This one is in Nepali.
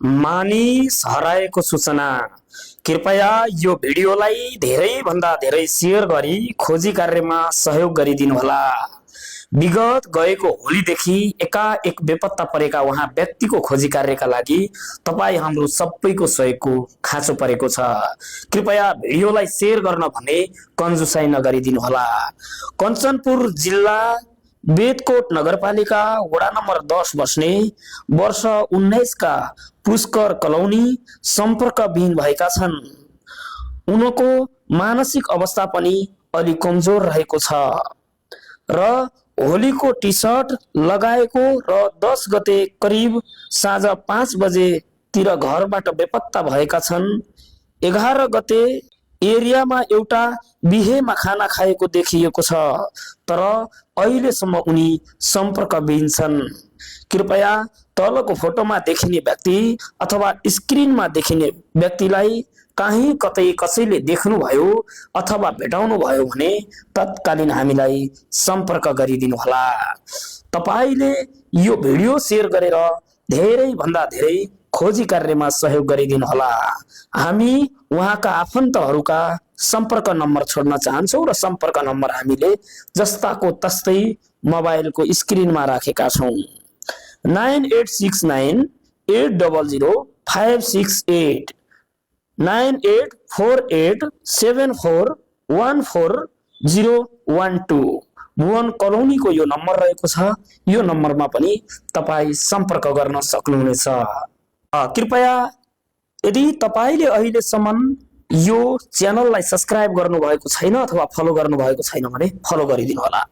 मानिस हराएको सूचना। कृपया यो भिडियोलाई धेरै भन्दा धेरै शेयर गरी खोजी कार्यमा सहयोग गरिदिनुहोला। विगत गएको होलीदेखि एकाएक बेपत्ता परेका उहाँ व्यक्तिको खोजी कार्यका लागि तपाई हाम्रो सबैको सहयोगको खाँचो परेको छ। कृपया भिडियोलाई शेयर गर्न भने कन्जुसाई नगरिदिनुहोला। कञ्चनपुर जिल्ला बेदकोट नगरपालिका वडा नम्बर 10 बस्ने वर्ष 19 का पुष्कर कलौनी सम्पर्कविहीन भएका छन्। उनको मानसिक अवस्था पनि अलि कमजोर रहेको छ र होलीको टी सर्ट लगाएको र 10 गते करिब साँझ 5 बजेतिर घरबाट बेपत्ता भएका छन्। 11 गते एरियामा एउटा बिहेमा खाना खाएको देखिएको छ, तर अहिलेसम्म उनी सम्पर्कविहीन छन्। कृपया तलको फोटोमा देखिने व्यक्ति अथवा स्क्रिनमा देखिने व्यक्तिलाई कहीँ कतै कसैले देख्नुभयो अथवा भेटाउनु भयो भने तत्कालीन हामीलाई सम्पर्क गरिदिनुहोला। तपाईले यो भिडियो शेयर गरेर धेरै भन्दा धेरै खोजी कार्यमा सहयोग गरिदिनुहोला। हामी उहाँका आफन्तहरूका सम्पर्क नम्बर छोड्न चाहन्छौँ र सम्पर्क नम्बर हामीले जस्ताको तस्तै मोबाइलको स्क्रिनमा राखेका छौँ। 9869 800 568 9848741412 भुवन कलोनीको यो नम्बर रहेको छ। यो नम्बरमा पनि तपाई सम्पर्क गर्न सक्नुहुनेछ। कृपया यदि तपाईले अहिलेसम्म यो च्यानललाई सब्स्क्राइब गर्नुभएको छैन अथवा फलो गर्नुभएको छैन भने फलो गरिदिनुहोला।